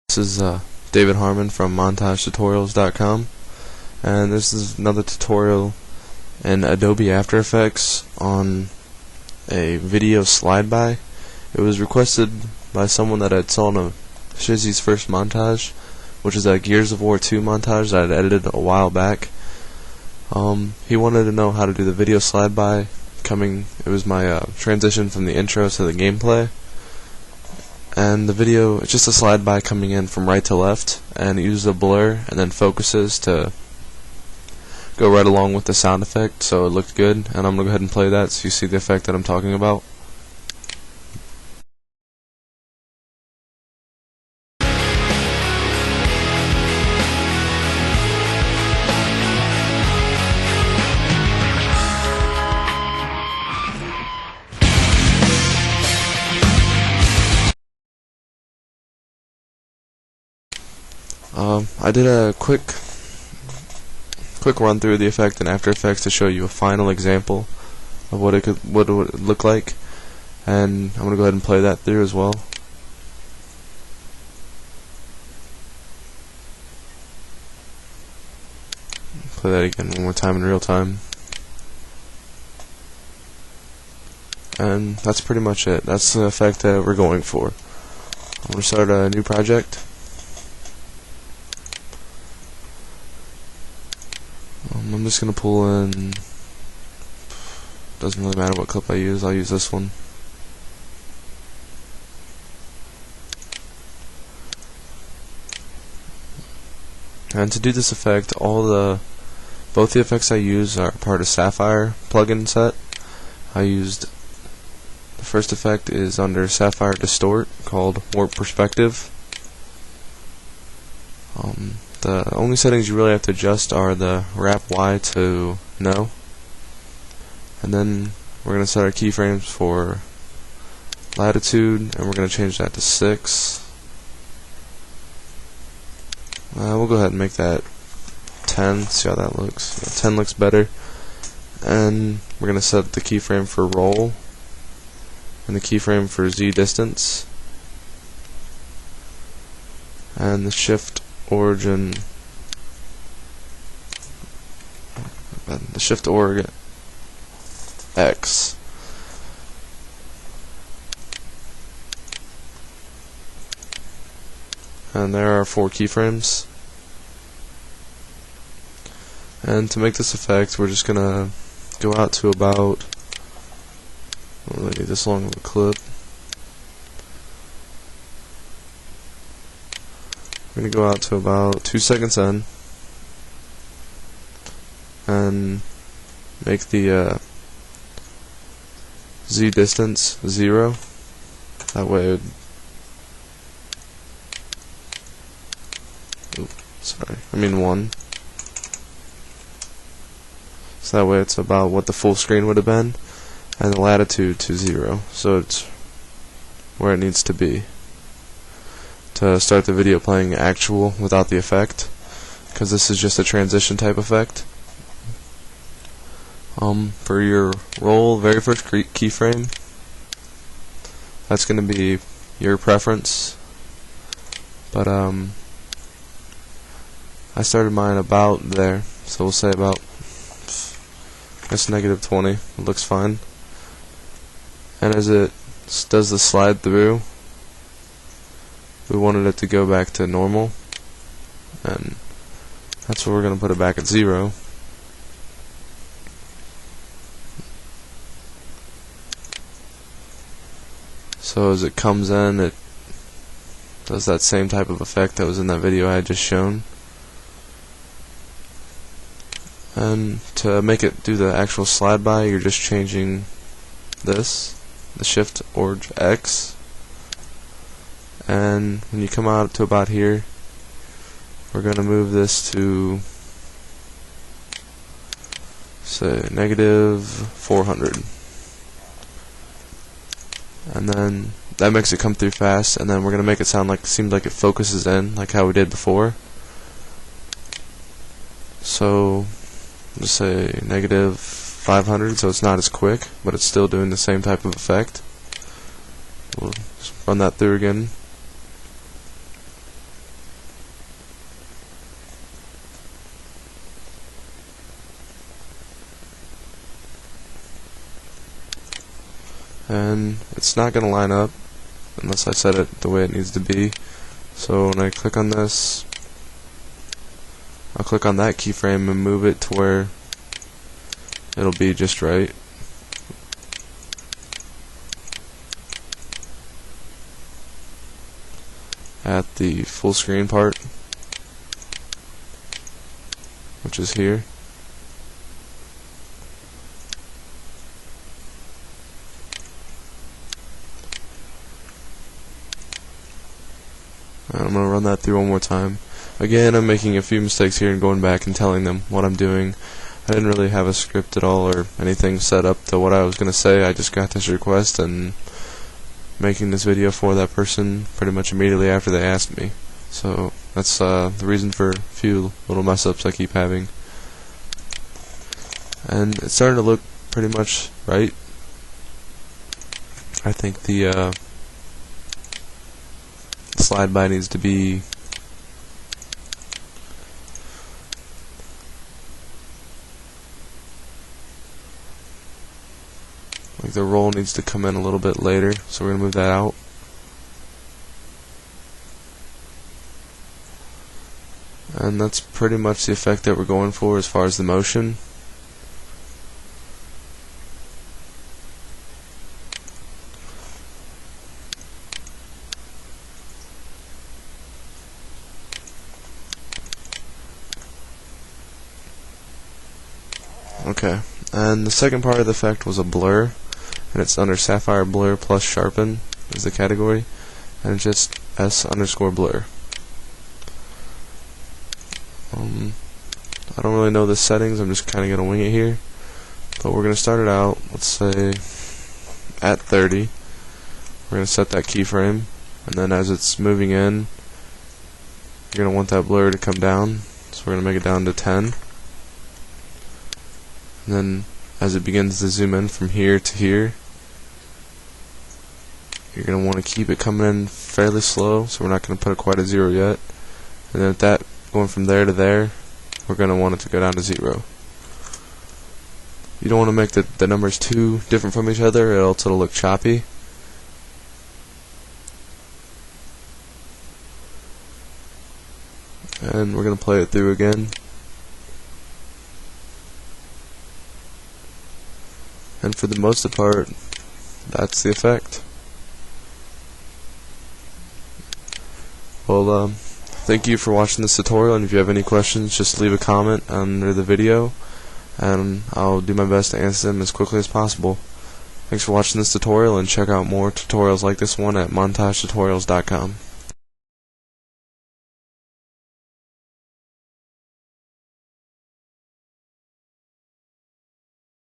This is David Harmon from MontageTutorials.com, and this is another tutorial in Adobe After Effects on a video slide by. It was requested by someone that had saw a Shizzy's first montage, which is a Gears of War 2 montage that I had edited a while back. He wanted to know how to do the video slide by. It was my transition from the intro to the gameplay. And the video, it's just a slide by coming in from right to left, and it uses a blur and then focuses to go right along with the sound effect, so it looked good. And I'm going to go ahead and play that so you see the effect that I'm talking about. I did a quick run through the effect in After Effects to show you a final example of what it would look like, and I'm gonna go ahead and play that through as well. Play that again one more time in real time, and that's pretty much it. That's the effect that we're going for. I'm gonna start a new project. I'm just going to pull in, doesn't really matter what clip I use, I'll use this one. And to do this effect, both the effects I use are part of Sapphire plugin set. The first effect is under Sapphire Distort called Warp Perspective. The only settings you really have to adjust are the wrap Y to no, and then we're going to set our keyframes for latitude, and we're going to change that to 6. We'll go ahead and make that 10, see how that looks. Yeah, 10 looks better. And we're going to set the keyframe for roll and the keyframe for Z distance, and the shift origin, the shift org X. And there are 4 keyframes. And to make this effect, we're just gonna go out to about, I need this long of a clip. I'm going to go out to about 2 seconds in and make the Z distance 0. That way I mean 1. So that way it's about what the full screen would have been, and the latitude to 0, so it's where it needs to be to start the video playing actual without the effect, because this is just a transition type effect. For your roll, very first keyframe, that's going to be your preference, but I started mine about there, so we'll say about, I guess, -20. It looks fine. And as it does the slide through, we wanted it to go back to normal, and that's where we're going to put it back at 0. So as it comes in, it does that same type of effect that was in that video I had just shown. And to make it do the actual slide by, you're just changing this, the shift org X. And when you come out to about here, we're going to move this to, say, -400. And then that makes it come through fast, and then we're going to make it seem like it focuses in, like how we did before. So, just say -500, so it's not as quick, but it's still doing the same type of effect. We'll just run that through again. and it's not going to line up unless I set it the way it needs to be. So when I click on this, I'll click on that keyframe and move it to where it'll be just right. At the full screen part, which is here. And I'm going to run that through one more time. Again, I'm making a few mistakes here and going back and telling them what I'm doing. I didn't really have a script at all or anything set up to what I was going to say. I just got this request and making this video for that person pretty much immediately after they asked me. So that's the reason for a few little mess ups I keep having. And it's starting to look pretty much right. I think the slide by needs to be like the roll needs to come in a little bit later, so we're going to move that out. And that's pretty much the effect that we're going for as far as the motion. Okay, and the second part of the effect was a blur, and it's under Sapphire Blur plus Sharpen is the category, and it's just S_blur. I don't really know the settings, I'm just kind of going to wing it here, but we're going to start it out, let's say, at 30. We're going to set that keyframe, and then as it's moving in, you're going to want that blur to come down, so we're going to make it down to 10. And then as it begins to zoom in from here to here, you're going to want to keep it coming in fairly slow, so we're not going to put it quite at 0 yet. And then with that going from there to there, we're going to want it to go down to 0. You don't want to make the numbers too different from each other, or else it'll look choppy. And we're going to play it through again. And for the most part, that's the effect. Well, thank you for watching this tutorial, and if you have any questions, just leave a comment under the video, and I'll do my best to answer them as quickly as possible. Thanks for watching this tutorial, and check out more tutorials like this one at montagetutorials.com.